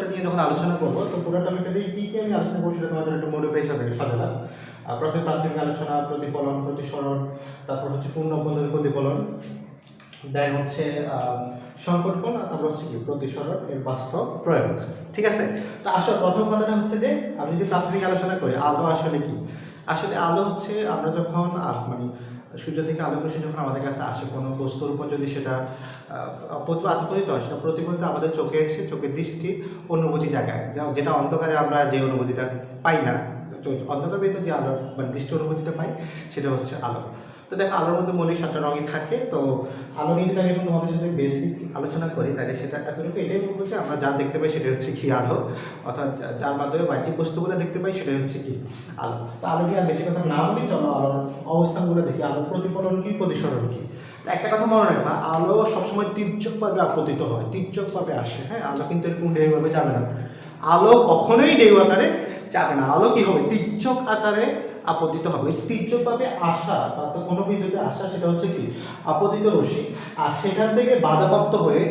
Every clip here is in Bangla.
টপিকটা নিয়ে যখন আলোচনা করবো, তো পুরো টপিকটা নিয়ে কী কী আমি আলোচনা করবো সেটা তোমাদের একটু মডিফাই সাজালাম। প্রথমে প্রাথমিক আলোচনা, প্রতিফলন, প্রতিসরণ, তারপর হচ্ছে পূর্ণবন্ধনের প্রতিফলন, দেন হচ্ছে সংকট কোণ, আর তারপর হচ্ছে কি প্রতিসরণ এর বাস্তব প্রয়োগ। ঠিক আছে, তো আসলে প্রথম কথাটা হচ্ছে যে আমি যদি প্রাথমিক আলোচনা করি, আলো আসলে কি? আসলে আলো হচ্ছে আমরা যখন মানে সূর্য থেকে আলো রশ্মি যখন আমাদের কাছে আসে, কোনো বস্তুর উপর যদি সেটা আতপতিত হয়, সেটা প্রতিফলিত আমাদের চোখে এসে চোখের দৃষ্টি অনুভূতি জায়গায়, যেটা অন্ধকারে আমরা যে অনুভূতিটা পাই না, অন্ধকার ভিতরে যে আলো মানে দৃষ্টি অনুভূতিটা পাই সেটা হচ্ছে আলো। তো দেখো, আলোর মধ্যে মৌলিক 7টা রঙই থাকে। তো আলো নিয়ে যদি আমি এখন তোমাদের সাথে বেসিক আলোচনা করি, তাহলে সেটা এতটুকু এটাই বলবো যে আমরা যা দেখতে পাই সেটা হচ্ছে কি আলো, অর্থাৎ যার মাধ্যমে বাহ্যিক বস্তুগুলো দেখতে পাই সেটাই হচ্ছে কি আলো। তো আলো নিয়ে আর বেশি কথা না বলি, চলো আলোর অবস্থানগুলো দেখি, আলোর প্রতিফলন কি, প্রতিসরণ কি। তো একটা কথা মনে রাখবা, আলো সবসময় তীর্যকভাবে আপতিত হয়, তীর্যকভাবে আসে। হ্যাঁ, আলো কিন্তু এরকম ঢেউভাবে যাবে না, আলো কখনোই ঢেউ আকারে যাবে না। আলো কি হবে? তীর্যক আকারে আপতিত হবে। তীর্যকভাবে আসা বা কোনো বিন্দুতে আসা সেটা হচ্ছে কি আপতিত রশ্মি, আর সেখান থেকে বাধাপ্রাপ্ত হয়ে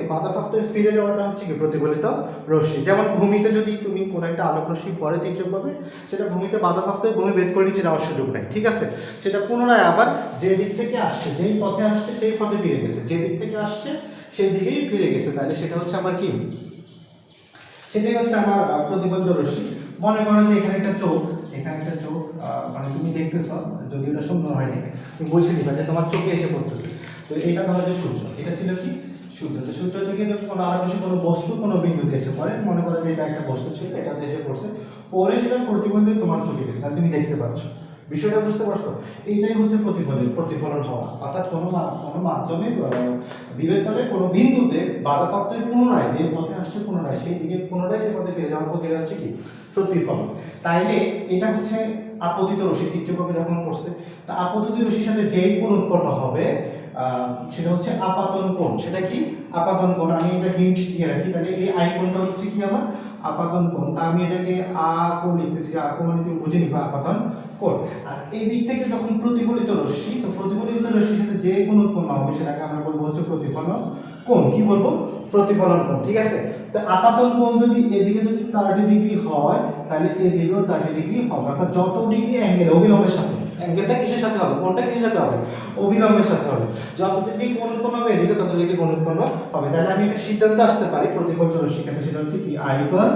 ফিরে যাওয়াটা হচ্ছে কি প্রতিফলিত রশ্মি। যেমন ভূমিতে যদি তুমি কোনো একটা আলোক রশ্মি পরে তীর্যকভাবে, সেটা ভূমিতে বাধাপ্রাপ্ত হয়ে ভূমি ভেদ করে নিচে যাওয়ার সুযোগ নেই। ঠিক আছে, সেটা পুনরায় আবার যে দিক থেকে আসছে, যেই পথে আসছে সেই পথে ফিরে গেছে, যে দিক থেকে আসছে সেই দিকেই ফিরে গেছে, তাহলে সেটা হচ্ছে আমার কি, সেটাই হচ্ছে আমার প্রতিফলিত রশ্মি। মনে করো যে এখানে একটা চোখ, মানে তুমি দেখতেছ, যদি ওটা সুন্দর হয়নি তুমি বুঝে নিবা যে তোমার চোখে এসে পড়তেছে। তো এটা ধরো যে সূর্য, এটা ছিল কি সূর্য। তো সূর্য থেকে যদি কোনো আলোকরশ্মি কোনো বস্তু কোনো বিন্দুতে এসে পড়ে, মনে করো যে এটা একটা বস্তু ছিল, এটাতে এসে পড়ছে, পরে সেটা প্রতিফলিত তোমার চোখে গেছে, তাহলে তুমি দেখতে পাচ্ছ। বিষয়টা বুঝতে পারছো? এইটাই হচ্ছে প্রতিফলন হওয়া, অর্থাৎ কোনো মাধ্যমে বিভেদ তলে কোনো বিন্দুতে বাধাপ্রাপ্ত পুনরায় যে পথে আসছে পুনরায় সেই দিকে পুনরায় সেই পথে ফিরে যাওয়ার প্রক্রিয়া হচ্ছে কি প্রতিফলন। তাইলে এটা হচ্ছে আপতিত রশ্মি তীর্যকভাবে যখন পড়ছে, তা আপতিত রশ্মির সাথে যেই কোণ উৎপন্ন হবে সেটা হচ্ছে আপাতন কোণ। সেটা কি আপাতন কোণ? আমি এটা হিন্ট দিয়ে রাখি, তাহলে এই আই কোণটা হচ্ছে কি আমার আপাতন কোণ। তা আমি এটাকে আ কোণ লিখতেছি, আ কোণ মানে তুমি বুঝে নিবা আপাতন কোণ। আর এই দিক থেকে যখন প্রতিফলিত রশ্মি, তো প্রতিফলিত রশ্মির সাথে যে কোণ উৎপন্ন হবে সেটাকে আমরা বলবো হচ্ছে প্রতিফলন কোণ। কি বলবো? প্রতিফলন কোণ। ঠিক আছে, তো আপাতন কোণ যদি এদিকে যদি 30 ডিগ্রি হয়, তাহলে এদিকেও 30 ডিগ্রি হবে, অর্থাৎ যত ডিগ্রি অ্যাঙ্গেল অবিলম্বের সাথে, অ্যাঙ্গেলটা কিসের সাথে হবে, কোণটা কিসের সাথে হবে, অবিলম্বের সাথে হবে। যত ডিগ্রি কোণ উৎপন্ন হবে এদিকে তত ডিগ্রি কোণ উৎপন্ন হবে। তাহলে আমি একটা সিদ্ধান্ত আসতে পারি প্রতিফলিত রশ্মি ক্ষেত্রে, সেটা হচ্ছে কি আই ইকুয়াল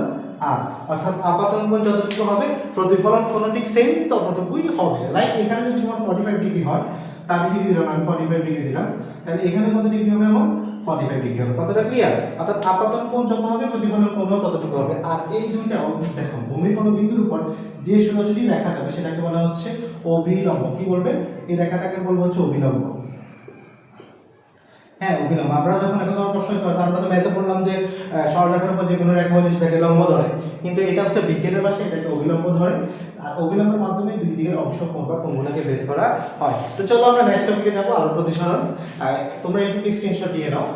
আর, অর্থাৎ আপাতন কোণ যতটুকু হবে প্রতিফলন কোণ ঠিক সেম ততটুকুই হবে। লাইক এখানে যদি তোমার 45 ডিগ্রি হয়, 30 ডিগ্রি দিলাম আমি, 45 ডিগ্রি দিলাম, তাহলে এখানে কত ডিগ্রি হবে আমার 45 ডিগ্রি হবে। কতটা ক্লিয়ার? অর্থাৎ আপাতন কোণ যত হবে প্রতিফলন কোণও ততটুকু হবে। আর এই দুইটা দেখো, ভূমির কোনো বিন্দুর উপর যে সোজাসুজি রেখা যাবে সেটাকে বলা হচ্ছে অভিলম্ব। কি বলবে? এই রেখাটাকে বলবো হচ্ছে অভিলম্ব। হ্যাঁ, অভিলম্ব। আমরা যখন এখন তোমার প্রশ্ন করছি, আমরা তো ম্যাথে বললাম যে সরলরেখার উপর যে কোনো রেখা হলে সেটাকে লম্ব ধরে, কিন্তু এটা হচ্ছে বিজ্ঞানের ভাষায় এটাকে অভিলম্ব ধরে। আর অভিলম্বের মাধ্যমে দুই দিকের অংশ কোণ বা কোণগুলোকে ভেদ করা হয়। তো চলো আমরা নেক্সট টপিকে যাবো, আলোর প্রতিসরণ। তোমরা এইটুকু স্ক্রিনশট দিয়ে নাও,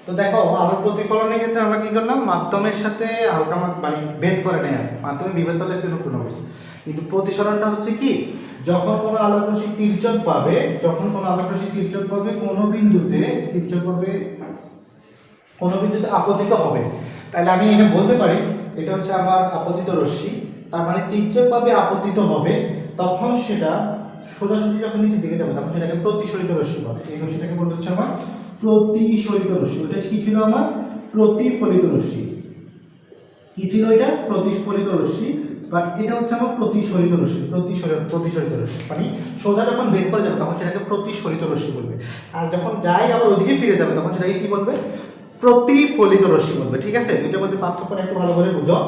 তো দেখো, আলোর প্রতিফলনের ক্ষেত্রে আমরা কি করলাম, মাধ্যমের সাথে হালকা মানে ভেদ করে নেয়, মাধ্যমে বিভেদ তলের জন্য পূর্ণ করছি। কিন্তু প্রতিসরণটা হচ্ছে কি, যখন কোনো আলোক রশ্মি তির্যক পাবে, কোনো বিন্দুতে আপতিত হবে, তাহলে আমি এটা বলতে পারি এটা হচ্ছে আমার আপতিত রশ্মি। তার মানে তির্যকভাবে আপতিত হবে, তখন সেটা সোজাসুজি যখন নিচের দিকে যাবে তখন সেটাকে প্রতিসরিত রশ্মি বলে। এই রশ্মিটাকে বলতে হচ্ছে আমার প্রতিসরিত রশ্মি। ওটা কি ছিল আমার? প্রতিফলিত রশ্মি। কি ছিল এটা? প্রতিফলিত রশ্মি। বাট এটা হচ্ছে আমার প্রতিসরিত রশ্মি। প্রতিসরিত রশ্মি মানে সোজা যখন বের করে যাবে তখন সেটাকে প্রতিসরিত রশ্মি বলবে, আর যখন যাই আবার ওদিকে ফিরে যাবে তখন সেটাকে কি বলবে? প্রতিফলিত রশ্মি বলবে। ঠিক আছে, দুইটার মধ্যে পার্থক্যটা একটু ভালো করে বুঝো।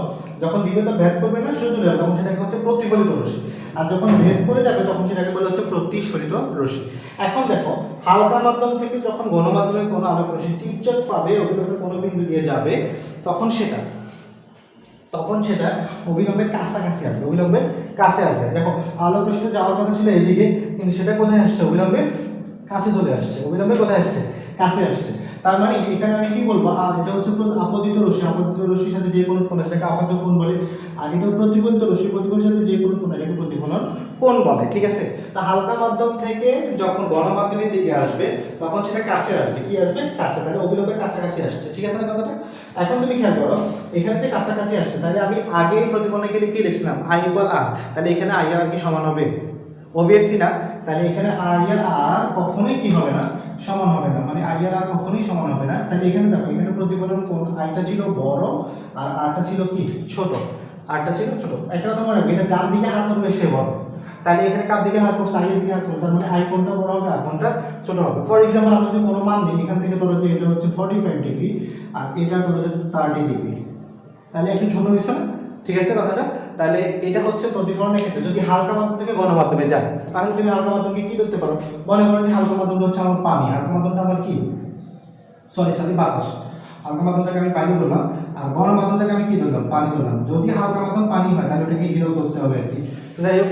যখন বিভেদ ভেদ করবে না সোজা যাবে তখন সেটাকে হচ্ছে প্রতিফলিত রশ্মি, আর যখন ভেদ করে যাবে তখন সেটাকে বলা হচ্ছে প্রতিসরিত রশ্মি। এখন দেখো, হালকা মাধ্যম থেকে যখন ঘন মাধ্যমে কোনো আলোক রশ্মি তির্যক পাবে, অভিলম্বের কোনো বিন্দু দিয়ে যাবে, তখন সেটা অবিলম্বের কাছাকাছি আসবে, অবিলম্বের কাছে আসবে। দেখো, আলোক রশ্মি যাওয়ার কথা ছিল এদিকে, কিন্তু সেটা কোথায় আসছে? অবিলম্বের কাছে চলে আসছে। অবিলম্বে কোথায় আসছে? কাছে আসছে। তার মানে এখানে আমি কি বলবো, এটা হচ্ছে আপতিত রশ্মি, আপতিত রশ্মির সাথে যে কোনো কোণ এটাকে আপতিত কোণ বলে, আর এটা প্রতিফলিত রশ্মি, প্রতিফলনের সাথে যে কোনো কোণ এটাকে প্রতিফলন কোণ বলে। ঠিক আছে, তা হালকা মাধ্যম থেকে যখন ঘন মাধ্যমের দিকে আসবে তখন সেটা কাছে আসবে, কি আসবে কাছে, তাহলে অবিলম্বের কাছাকাছি আসছে। ঠিক আছে না কথাটা? এখন তুমি খেয়াল করো এখান থেকে কাছাকাছি আসছে, তাহলে আমি আগে প্রতিফলনে গেলে কি লিখছিলাম, আই ইকুয়াল আর, তাহলে এখানে আই আর কি সমান হবে, অবভিয়াসলি না। তাহলে এখানে আই আর কখনোই কি হবে না, সমান হবে না, মানে আই আর কখনোই সমান হবে না। তাহলে এখানে দেখো এখানে প্রতিফলন কোণ আইটা ছিল বড় আর আরটা ছিল কি ছোট, আরটা ছিল ছোট। একটা কথা মনে রাখবে, এটা যার দিকে হাত করবে সে বড়, তাহলে এখানে কার দিকে হাত করছে, আই এর দিকে হাত করছে, তার মানে আই কোণটা বড় হবে আর কোণটা ছোট হবে। ফর এক্সাম্পল আমরা যদি কোনো মান দিই, এখান থেকে ধরো যে এটা হচ্ছে 45 ডিগ্রি আর এটা ধরো যে 30 ডিগ্রি, তাহলে একটু ছোট হয়েছে না? ঠিক আছে কথাটা? তাহলে এটা হচ্ছে প্রতিফলনের ক্ষেত্রে যদি হালকা মাধ্যম থেকে ঘন মাধ্যমে যায়, তাহলে তুমি হালকা মাধ্যমকে কি ধরতে পারো, মনে করো যে হালকা মাধ্যমটা হচ্ছে আমার পানি, হালকা মাধ্যমটা আমার কি সরি বাতাস, হালকা মাধ্যমটাকে আমি পানি ধরলাম, আর ঘন মাধ্যমটাকে আমি কি ধরলাম, পানি ধরলাম। যদি হালকা মাধ্যম পানি হয় তাহলে ওটাকে হিরো ধরতে হবে আর কি, যাই হোক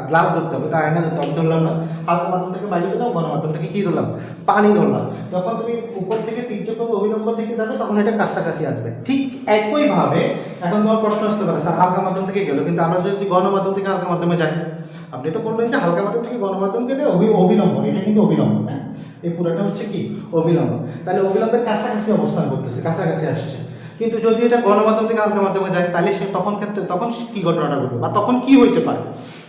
গ্লাস ধরতে হবে, তাই না? ধরলাম না, হালকা মাধ্যমটাকে বাইরে দিলাম, ঘন মাধ্যমটাকে কি ধরলাম, পানি ধরলাম। যখন তুমি উপর থেকে তির্যক অভিলম্ব থেকে যাবে তখন এটা কাছাকাছি আসবে। ঠিক একইভাবে এখন তোমার প্রশ্ন আসতে পারে, স্যার হালকা মাধ্যম থেকে গেল, কিন্তু আমরা যদি ঘন মাধ্যম থেকে হালকা মাধ্যমে যাই, আপনি তো বললেন যে হালকা মাধ্যম থেকে ঘন মাধ্যম গেলে অবিলম্ব, এটা কিন্তু অবিলম্ব, হ্যাঁ এই পুরোটা হচ্ছে কি অবিলম্ব, তাহলে অবিলম্বের কাছাকাছি অবস্থান করতেছে, কাছাকাছি আসছে। কিন্তু যদি এটা ঘন মাধ্যম থেকে হালকা মাধ্যমে যায় তাহলে সে তখন ক্ষেত্রে তখন কি ঘটনাটা ঘটবে বা তখন কি হইতে পারে,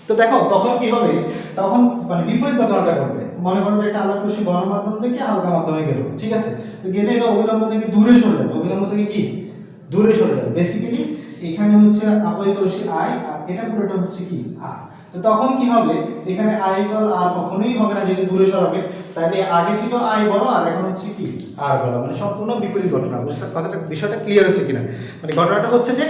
তো দেখো তখন কি হবে, তখন মানে বিপরীত ঘটনাটা ঘটবে। মনে করো যে একটা আলোক রশ্মি ঘন মাধ্যম থেকে হালকা মাধ্যমে গেল, ঠিক আছে, তো গেলে এটা অবিলম্ব থেকে দূরে সরে যাবে, অবিলম্ব থেকে কি দূরে সরে যাবে। বেসিক্যালি এখানে হচ্ছে আপতিত রশ্মি আই আর এটা পুরোটা হচ্ছে কি আর, তো তখন কি হবে, এখানে আই ইকুয়াল আর কখনোই হবে না যেহেতু দূরে সরাবে, তাহলে আগে ছিল আই বড় আর এখন হচ্ছে কি আর বড়, মানে সম্পূর্ণ বিপরীত ঘটনা। বুঝতে কথাটা বিষয়টা ক্লিয়ার হয়েছে কিনা? মানে ঘটনাটা হচ্ছে যে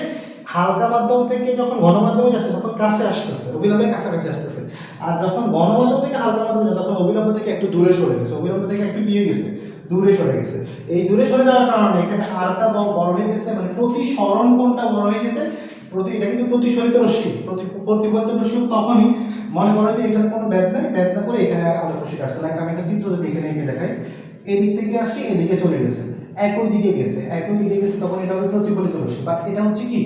হালকা মাধ্যম থেকে যখন ঘন মাধ্যমে যাচ্ছে তখন কাছে আসতেছে, অবিলম্বের কাছাকাছি আসতেছে, আর যখন ঘন মাধ্যম থেকে হালকা মাধ্যমে যাচ্ছে তখন অবিলম্ব থেকে একটু দূরে সরে গেছে, অবিলম্ব থেকে একটু দিয়ে গেছে, দূরে সরে গেছে। এই দূরে সরে যাওয়ার কারণে এখানে আরটা বড় হয়ে গেছে, মানে প্রতিসরণ কোণটা বড় হয়ে গেছে। এটা কিন্তু প্রতিসরিত রশ্মি, প্রতিফলিত রশ্মি তখনই, মনে করো যে এখানে কোনো ব্যাদ নাই, ব্যাদ না করে এখানে আলোক রশ্মি আসছে, লাইক আমি একটা চিত্র যদি এখানে এঁকে দেখাই, এদিক থেকে আসি এদিকে চলে গেছে, একই দিকে গেছে, একই দিকে গেছে, তখন এটা হবে প্রতিফলিত রশ্মি। বাট এটা হচ্ছে কি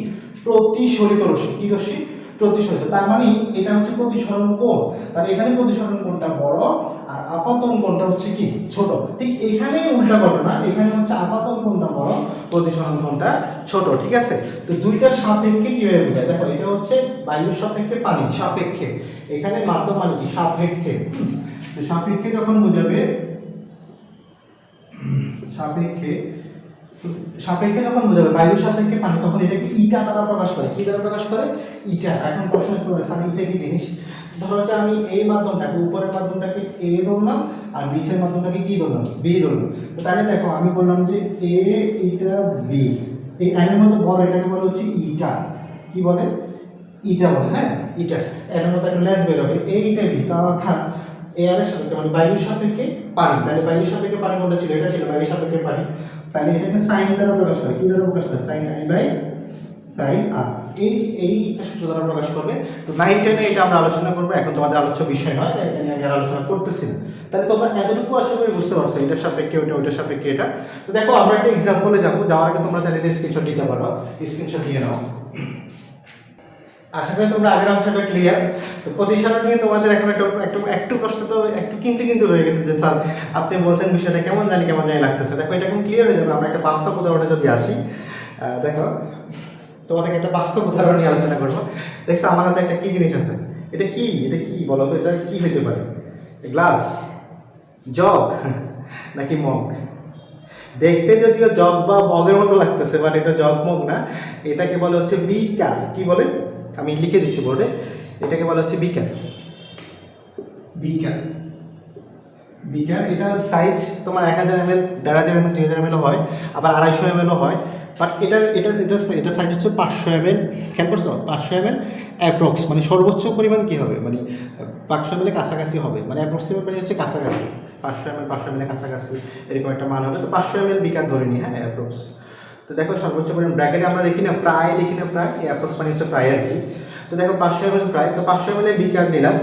প্রতিসরিত রশ্মি, কি রশ্মি প্রতিসরিত, তার মানে এটা হচ্ছে প্রতিসরণ কোণ, তার এখানে প্রতিসরণ কোণটা বড় আর আপাতন কোণটা হচ্ছে কি ছোট। ঠিক এখানে উল্টা ঘটনা, এখানে হচ্ছে আপাতন কোণটা বড়, প্রতিসরণ কোণটা ছোট। ঠিক আছে, তো দুইটার সাপেক্ষে কিভাবে বোঝায়, দেখো এটা হচ্ছে বায়ুর সাপেক্ষে পানি সাপেক্ষে, এখানে মাধ্যম মানে কি সাপেক্ষে, তো সাপেক্ষে যখন বোঝাবে, সাপেক্ষে সাপেক্ষে যখন বোঝাবে বায়ুর সাপেক্ষে পানি, তখন এটাকে ইটা দ্বারা প্রকাশ করে, কি দ্বারা প্রকাশ করে, ইটা। এখন প্রশ্ন করে স্যার ইটা কি জিনিস, ধরো যে আমি এই মাধ্যমটাকে উপরের মাধ্যমটাকে এ ধরলাম আর নিচের মাধ্যমটাকে কি ধরলাম বি ধরলাম, তো তাহলে দেখো আমি বললাম যে এ এটা বি, এই এর মধ্যে বড় এটাকে বলে হচ্ছে ইটা, কি বলে ইটা বলে, হ্যাঁ ইটা, এর মধ্যে একটা লেজ বের হবে, এইটা বি, তা অর্থাৎ এয়ারের সাপেক্ষে মানে বায়ুর সাপেক্ষে পানি, তাহলে বায়ুর সাপেক্ষে পানি কোনটা ছিল, এটা ছিল বায়ুর সাপেক্ষে পানি, তাহলে এটাকে সাইন দ্বারা প্রকাশ করে, কি দ্বারা প্রকাশ করে, সাইন আই বাই সাইন আর, এইটা সূত্র দ্বারা প্রকাশ করবে। তো 9 10 এটা আমরা আলোচনা করবো, এখন তোমাদের আলোচ্য বিষয় নয়, এটা নিয়ে আমি আলোচনা করতেছি না। তাহলে তোমরা এতটুকু আশা করি বুঝতে পারছো, এটার সাপেক্ষে ওইটা, ওইটার সাপেক্ষে এটা। তো দেখো আমরা একটা এক্সাম্পলে যাবো, যাওয়ার আগে তোমরা চাইলে স্ক্রিনশট দিতে পারো, স্ক্রিনশট দিয়ে নাও। আশা করি তোমরা আগের অংশটা ক্লিয়ার। তো প্রতিসরণ নিয়ে তোমাদের এখন একটু প্রশ্ন তো একটু কিন্তু রয়ে গেছে যে স্যার আপনি বলছেন বিষয়টা কেমন জানি লাগতেছে। দেখো এটা এখন ক্লিয়ার হয়ে যাবে, আমরা একটা বাস্তব উদাহরণে যদি আসি। দেখো তোমাদেরকে একটা বাস্তব উদাহরণ নিয়ে আলোচনা করবো। দেখছো আমার হাতে একটা কি জিনিস আছে, এটা কি বলো তো, এটা কি হইতে পারে, গ্লাস, জগ নাকি মগ? দেখতে যদিও জগ বা মগের মতো লাগতেছে, বাট এটা জগ মগ না, এটাকে বলে হচ্ছে বিকার। কি বলে, আমি লিখে দিচ্ছি বোর্ডে, এটাকে বলা হচ্ছে বিকার। বিকার বিকার এটা সাইজ তোমার 1000 ml, 1500 ml, 2000 ml হয়, আবার 250 ml হয়। বাট এটা সাইজ হচ্ছে 500 ml। খেয়াল করছো, 500 ml অ্যাপ্রক্স, মানে সর্বোচ্চ পরিমাণ কি হবে, মানে 500 ml কাছাকাছি হবে, মানে অ্যাপ্রক্সিমেট মানে হচ্ছে কাছাকাছি 500 ml কাছাকাছি এরকম একটা মান হবে। তো 500 ml বিকার ধরে নিই, হ্যাঁ অ্যাপ্রক্স। তো দেখো সর্বোচ্চ পরিমাণ ব্র্যাকেটে আমরা লিখি না প্রায়, লিখি না প্রায়, এই অ্যাপ্রক্স মানে হচ্ছে প্রায় আর কি। তো দেখো 500 ml প্রায়, তো 500 ml বিকার নিলাম,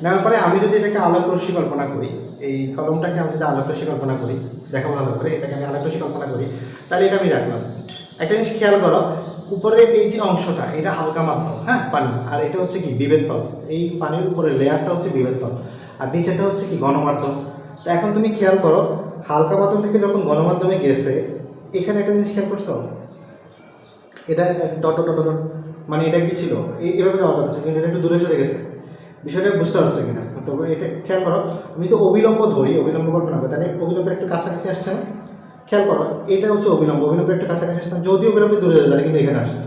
নেওয়ার পরে আমি যদি এটাকে আলোক রশ্মি কল্পনা করি, এই কলমটাকে আমি যদি আলোক রশ্মি কল্পনা করি, দেখো ভালো করে, এটাকে আমি আলোক রশ্মি কল্পনা করি, তাহলে এটা আমি রাখলাম। একটা জিনিস খেয়াল করো, উপরে এই যে অংশটা এটা হালকা মাধ্যম, হ্যাঁ পানি, আর এটা হচ্ছে কি বিভেদ তল, এই পানির উপরে লেয়ারটা হচ্ছে বিভেদ তল, আর নিচেটা হচ্ছে কি গণমাধ্যম। তো এখন তুমি খেয়াল করো, হালকা মাধ্যম থেকে যখন গণমাধ্যমে গেছে, এখানে একটা জিনিস খেয়াল করছো, এটা ডট ডট ডট, মানে এটা কি ছিল, এইভাবে যাওয়ার কথা ছিল, কিন্তু এটা একটু দূরে সরে গেছে। বিষয়টা বুঝতে পারছো কিনা? তো এটা খেয়াল করো, আমি তো অবিলম্ব ধরি, অবিলম্ব কল্পনা করি, তাহলে অবিলম্বের একটু কাছাকাছি আসছে না? খেয়াল করো, এটা হচ্ছে অবিলম্ব, অবিলম্বের একটু কাছাকাছি আসছে না, যদি অবিলম্বে দূরে যায় তাহলে কিন্তু এখানে আসছে,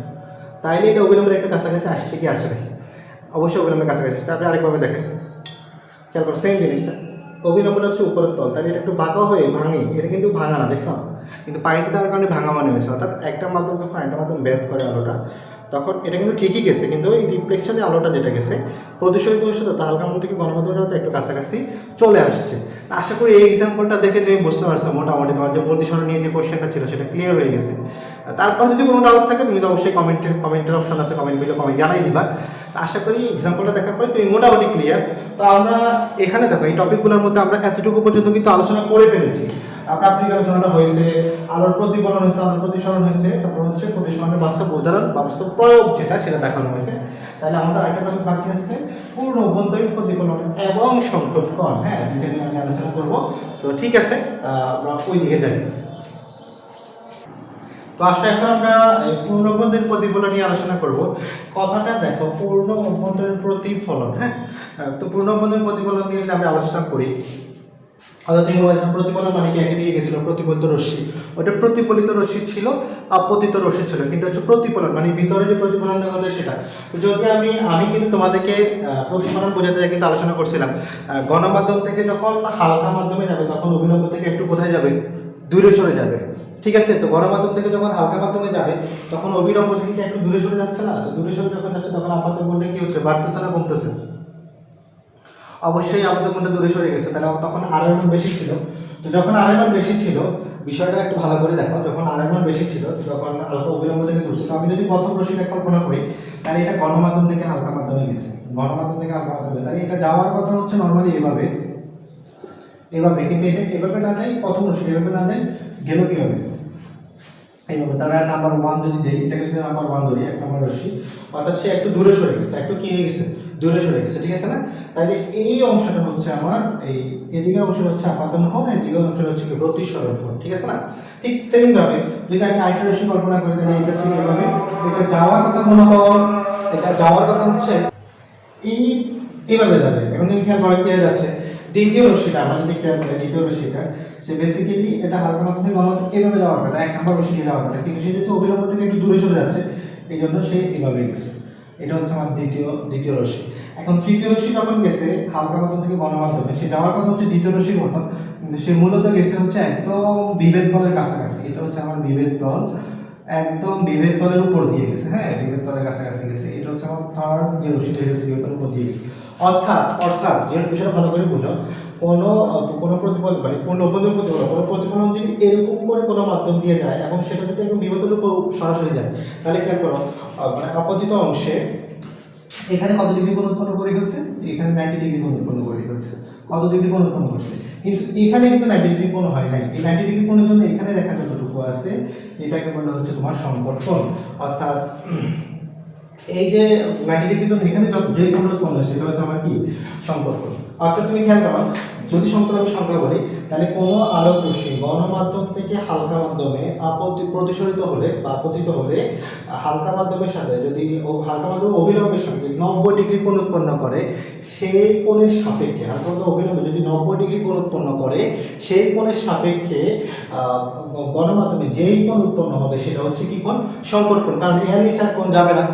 তাইলে এটা অবিলম্বের একটু কাছাকাছি আসছে কি আসে নাকি? অবশ্যই অবিলম্বের কাছাকাছি আসছে। আপনি আরেকভাবে দেখেন, খেয়াল করো সেম জিনিসটা, অবিলম্বটা হচ্ছে উপরের তল, তাহলে এটা একটু বাঁকা হয়ে ভাঙে, এটা কিন্তু ভাঙা না, দেখছো? কিন্তু পানিতে দেওয়ার কারণে ভাঙা মানে হয়েছে, অর্থাৎ একটা মাধ্যম যখন একটা মাধ্যম ব্যাধ করে আলোটা, তখন এটা কিন্তু ঠিকই গেছে, কিন্তু এই রিফ্লেকশনে আলোটা যেটা গেছে প্রতিশোধিত হয়েছে, তো হালকা মাধ্যম থেকে গণমাধ্যমে যাওয়াতে একটু কাছাকাছি চলে আসছে। আশা করি এই এক্সাম্পলটা দেখে তুমি বুঝতে পারছো মোটামুটি, তোমার যে প্রতিসরণ নিয়ে যে কোশ্চেনটা ছিল সেটা ক্লিয়ার হয়ে গেছে। তারপর যদি কোনো ডাউট থাকে তুমি তো অবশ্যই কমেন্টের অপশন আছে, কমেন্ট বিলে কমেন্ট জানাই দিবা। আশা করি এক্সাম্পলটা দেখার পরে তুমি মোটামুটি ক্লিয়ার। তো আমরা এখানে দেখো এই টপিকগুলোর মধ্যে আমরা এতটুকু পর্যন্ত কিন্তু আলোচনা করে ফেলেছি। প্রাথমিক আলোচনাটা হয়েছে, আলোর প্রতিফলন হয়েছে, আলোর প্রতিসরণ হয়েছে, তারপর হচ্ছে প্রতিসরণের বাস্তব উদাহরণ বা বাস্তব প্রয়োগ যেটা সেটা দেখানো হয়েছে। তাহলে আমাদের একটা টপিক বাকি আছে পূর্ণ অভ্যন্তরীণ প্রতিফলন এবং সংকট কোণ, হ্যাঁ দুইটা নিয়ে আমি আলোচনা করবো। তো ঠিক আছে, আমরা ওই দিকে যাই। তো আসলে এখন আমরা পূর্ণ অভ্যন্তরীণ প্রতিফলন নিয়ে আলোচনা করব। কথাটা দেখো, পূর্ণ অভ্যন্তরীণ প্রতিফলন, হ্যাঁ। তো পূর্ণ অভ্যন্তরীণ প্রতিফলন নিয়ে যদি আমরা আলোচনা করি, অর্থাৎ প্রতিফলন মানে কি, একই দিকে গেছিল প্রতিফলিত রশ্মি, ওটা প্রতিফলিত রশ্মি ছিল, আপতিত রশ্মি ছিল, কিন্তু হচ্ছে প্রতিফলন মানে ভিতরে যে প্রতিফলনটা ঘটে সেটা। তো যদি আমি কিন্তু তোমাদেরকে প্রতিফলন বোঝাতে যাই কিন্তু আলোচনা করছিলাম, গণমাধ্যম থেকে যখন হালকা মাধ্যমে যাবে তখন অবিলম্ব থেকে একটু কোথায় যাবে, দূরে সরে যাবে, ঠিক আছে? তো গণমাধ্যম থেকে যখন হালকা মাধ্যমে যাবে তখন অবিলম্ব থেকে একটু দূরে সরে যাচ্ছে না? তো দূরে সরে যখন যাচ্ছে তখন আপাতত কোণটা কি হচ্ছে, বাড়তেছে না কমতেছে? অবশ্যই আপাতত কোণটা দূরে সরে গেছে, তাহলে তখন আর এর বেশি ছিল। তো যখন আর এর বেশি ছিল, বিষয়টা একটু ভালো করে দেখো, যখন আর এর বেশি ছিল তখন হালকা অবিলম্ব থেকে দূর ছিল। তো আমি যদি প্রথম রশ্মিটা কল্পনা করি, তাহলে এটা গণমাধ্যম থেকে হালকা মাধ্যমে গেছে, গণমাধ্যম থেকে হালকা মাধ্যমে, তাহলে এটা যাওয়ার কথা হচ্ছে নর্মালি এভাবে, এভাবে, কিন্তু এটা এভাবে না যায়, প্রথম রশ্মি এভাবে না যায়, গেল কিভাবে, এইভাবে। তাহলে নাম্বার 1 যদি দেই, এটাকে যদি নাম্বার 1 ধরি, 1 নম্বর রশ্মি, অর্থাৎ সে একটু দূরে সরে গেছে, একটু কি হয়ে গেছে, দূরে সরে গেছে, ঠিক আছে না? তাহলে এই অংশটা হচ্ছে আমার, এই এদিকের অংশটা হচ্ছে আপাতন কোণ, এদিকের অংশটা হচ্ছে কি প্রতিসরণ কোণ, ঠিক আছে না? ঠিক সেম ভাবে যদি আমি আরেকটা রশ্মি কল্পনা করি, তাহলে এটা ছিল এভাবে, এটা যাওয়ার কথা মূলত, এটা যাওয়ার কথা হচ্ছে এইভাবে যাবে। এখন তুমি খেয়াল করো কি যাচ্ছে, দ্বিতীয় রশ্মিটা আমরা যদি খেয়াল করি, দ্বিতীয় রশ্মিটা সে বেসিক্যালি এটা হালকা মাধ্যম থেকে গণমাধ্যম এভাবে যাওয়ার কথা, 1 নম্বর রশ্মি দিয়ে যাওয়ার কথা, কিন্তু সে যেহেতু অবিলম্ব থেকে একটু দূরে সরে যাচ্ছে, এই জন্য সে এভাবে গেছে। এটা হচ্ছে আমার দ্বিতীয় রশ্মি। এখন তৃতীয় রশ্মি যখন গেছে হালকা মাধ্যম থেকে গণমাধ্যমে, সে যাওয়ার কথা হচ্ছে দ্বিতীয় রশ্মির মতো, কিন্তু সে মূলত গেছে হচ্ছে একদম বিভেদ তলের কাছাকাছি। এটা হচ্ছে আমার বিভেদ তল, একদম বিভেদ তলের উপর দিয়ে গেছে, হ্যাঁ বিভেদ তলের কাছাকাছি গেছে। এটা হচ্ছে আমার থার্ড যে রশ্মিটা, বিভেদ তলের উপর দিয়ে গেছে। অর্থাৎ যে বিষয়টা ভালো করে বুঝো, কোনো প্রতিফলন মানে পূর্ণ অভ্যন্তরীণ প্রতিফলন, কোনো প্রতিফলন যদি এরকম করে কোনো মাধ্যম দিয়ে যায় এবং সেটা যদি একদম বিভেদের উপর সরাসরি যায়, তাহলে খেয়াল করো মানে আপতিত অংশে এখানে কত ডিগ্রি কোণ উৎপন্ন করে ফেলছে, এখানে 90 ডিগ্রি কোণ উৎপন্ন করে ফেলছে, কত ডিগ্রি কোণ উৎপন্ন করছে, কিন্তু এখানে কিন্তু 90 ডিগ্রি কোণ হয় নাই। এই 90 ডিগ্রি কোণের জন্য এখানে রেখা যতটুকু আছে এটাকে বলা হচ্ছে তোমার সংকট কোণ। অর্থাৎ এই যে 90 ডিগ্রি কোণ এখানে যে কোণ উৎপন্ন হয়েছে এটা হচ্ছে আমার কি, সংকট কোণ। অর্থাৎ তুমি খেয়াল করো, যদি সংকট সংখ্যা বলি, তাহলে কোনো আলোক রশ্মি গণমাধ্যম থেকে হালকা মাধ্যমে প্রতিসরিত হলে বা আপতিত হলে হালকা মাধ্যমের সাথে যদি হালকা মাধ্যমে অবিলম্বের সাথে 90 ডিগ্রি কোণ উৎপন্ন করে, সেই কোণের সাপেক্ষে হালকা মাধ্যমে অবিলম্বে যদি 90 ডিগ্রি কোণ উৎপন্ন করে, সেই কোণের সাপেক্ষে গণমাধ্যমে যেই কোণ উৎপন্ন হবে সেটা হচ্ছে কি কোণ, সংকট কোণ। কারণ এর নিচে আর কোণ যাবে না,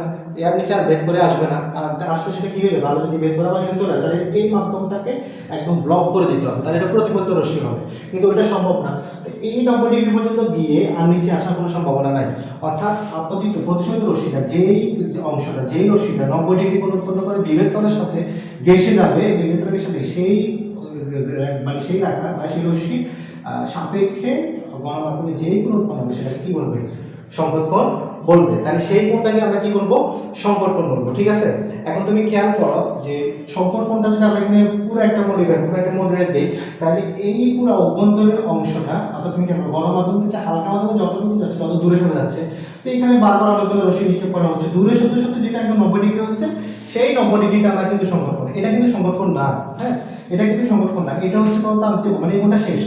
এর নিচে আর ভেদ করে আসবে না, আর আসলে সেটা কি হয়ে যাবে, আলো যদি ভেদ করে আবার চলে যায়, তাহলে এই মাধ্যমটাকে একদম ব্লক করে দিতে হবে, তাহলে এটা প্রতিফলিত রশ্মি হবে, কিন্তু ওটা সম্ভব না। তো এই 90 ডিগ্রি পর্যন্ত গিয়ে আর নিচে আসার কোনো সম্ভাবনা নাই। অর্থাৎ আপতিত প্রতিসরিত রশ্মিটা যেই অংশটা, যেই রশ্মিটা 90 ডিগ্রি কোণ উৎপন্ন করে বিভেদ তলের সাথে ঘেঁষে যাবে, বিভেদ তলের সাথে সেই মানে সেই রেখা বা সেই রশ্মি সাপেক্ষে গণমাধ্যমে যেই কোণ উৎপন্ন হবে সেটাকে কি বলবে, সংকট কোণ বলবে। তাহলে সেই কোণটাকে আমরা কি বলবো? সংকট কোণ বলবো। ঠিক আছে, এখন তুমি খেয়াল করো যে সংকট কোণটা যদি আমরা এখানে পুরো একটা মডিফাই দিই, তাহলে এই পুরো অভ্যন্তরীণ অংশটা, অর্থাৎ তুমি কেন গণমাধ্যম থেকে হালকা মাধ্যমে যতটুকু যাচ্ছে তত দূরে সরে যাচ্ছে, তো এখানে বারবার অনেকগুলো রশ্মি নিক্ষেপ করা হচ্ছে দূরে সত্যি সত্যি, যেটা একদম 90 ডিগ্রি হচ্ছে, সেই 90 ডিগ্রিটা আমরা কিন্তু সংকট কোণ। এটা কিন্তু সংকট কোণ না, হ্যাঁ, এটা কিন্তু সংকট কোণ না, এটা হচ্ছে কোনো প্রান্তীয়, মানে এই কোণটা শেষ,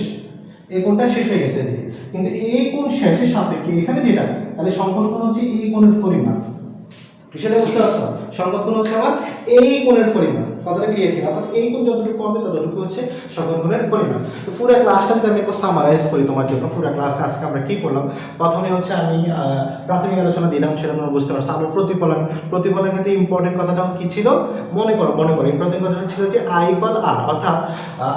এই কোণটা শেষ হয়ে গেছে এদিকে, কিন্তু এই কোণ শেষের সাপেক্ষে এখানে যেটা, তাহলে সংকট কোণ হচ্ছে এই কোণের পরিমাণ। বিষয়টা বুঝতে পারছো? সংকট কোণ হচ্ছে আমার এই কোণের পরিমাণ। কথাটা ক্লিয়ার কিনা? অর্থাৎ এই কোণ যতটুকু হবে ততটুকু হচ্ছে সংকট কোণের পরিমাণ। তো পুরো ক্লাসটা যদি আমি একবার সামারাইজ করি তোমার জন্য, পুরো ক্লাসে আজকে আমরা কি করলাম? প্রথমে হচ্ছে আমি প্রাথমিক আলোচনা দিলাম, সেটা তোমরা বুঝতে পারছো। আমরা প্রতিফলনের ক্ষেত্রে ইম্পর্টেন্ট কথাটা কি ছিল? মনে করো ইম্পর্টেন্ট কথাটা ছিল যে I/R, অর্থাৎ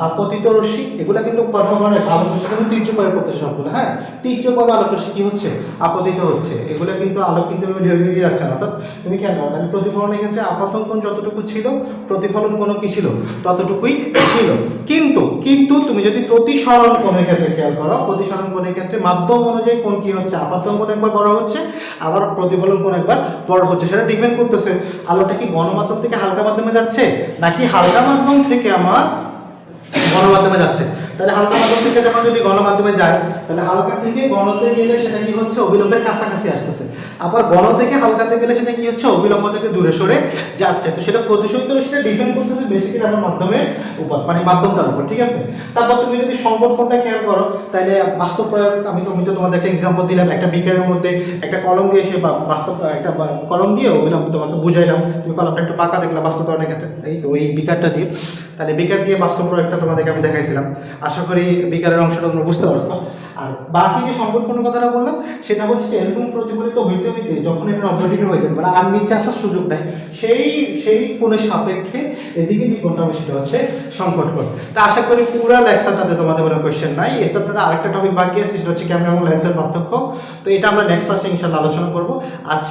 আপতিত রশ্মি, এগুলা কিন্তু কথা বলা আলোক রশ্মি কিন্তু তীর্যকভাবে পড়তে সবগুলো, হ্যাঁ, তীর্যকভাবে আলোক রশ্মি কি হচ্ছে? আপতিত হচ্ছে। এগুলো কিন্তু আলোক কিন্তু ঢেউয়ে যাচ্ছে না। অর্থাৎ তুমি খেয়াল করো, তাহলে প্রতিফলনের ক্ষেত্রে আপতন কোণ যতটুকু ছিল, প্রতিফলন কোণও কি ছিল? ততটুকুই ছিল। কিন্তু তুমি যদি প্রতিসরণ কোণের ক্ষেত্রে খেয়াল করো, প্রতিসরণ কোণের ক্ষেত্রে মাধ্যম অনুযায়ী কোণ কি হচ্ছে? আপতন কোণ একবার বড় হচ্ছে, আবার প্রতিফলন কোণ একবার বড় হচ্ছে। সেটা ডিপেন্ড করতেছে আলোটা কি গণমাধ্যম থেকে হালকা মাধ্যমে যাচ্ছে, নাকি হালকা মাধ্যম থেকে আমার গণমাধ্যমে যাচ্ছে। তাহলে হালকা মাধ্যম থেকে যখন যদি গণমাধ্যমে যায়, তাহলে হালকা থেকে গণতে গেলে সেটা কি হচ্ছে? অবিলম্বের কাছাকাছি আসতেছে। আবার গণ থেকে হালকাতে গেলে সেটা কি হচ্ছে? অবিলম্ব থেকে দূরে সরে যাচ্ছে। তো সেটা প্রতিশোধিত সেটা ডিপেন্ড করতেছে বেসিক্যালি আমার মাধ্যমের উপর, মানে মাধ্যমটার উপর। ঠিক আছে, তারপর তুমি যদি সংকট কোণটা খেয়াল করো, তাহলে বাস্তব প্রয়োগ, আমি তো তোমাদের একটা এক্সাম্পল দিলাম, একটা বিকারের মধ্যে একটা কলম দিয়ে সে বাস্তব একটা কলম দিয়ে অবিলম্ব তোমাকে বুঝাইলাম, তুমি কলমটা একটু পাকা দেখলা বাস্তবতার ক্ষেত্রে, এই তো এই বিকারটা দিয়ে, তাহলে বিকার দিয়ে বাস্তব প্রয়োগটা তোমাদেরকে আমি দেখাইছিলাম। আশা করি বিকারের অংশটা তোমরা বুঝতে পারছো। আর বাকি যে সংকট কোণের কথাটা বললাম, সেটা হচ্ছে এরকম প্রতিফলিত হইতে হইতে যখন এটা 90 ডিগ্রি হয়ে যাবে, মানে আর নিচে আসার সুযোগ নাই, সেই কোণের সাপেক্ষে এদিকে যে কোণটা হবে সেটা হচ্ছে সংকট কোণ। তা আশা করি পুরো লেকচারটাতে তোমাদের কোনো কোয়েশ্চেন নাই। এই চ্যাপ্টারে আরেকটা টপিক বাকি আছে, সেটা হচ্ছে ক্যামেরা এবং লেন্সের পার্থক্য। তো এটা আমরা নেক্সট ক্লাসে ইনশাআল্লাহ আলোচনা করবো। আজ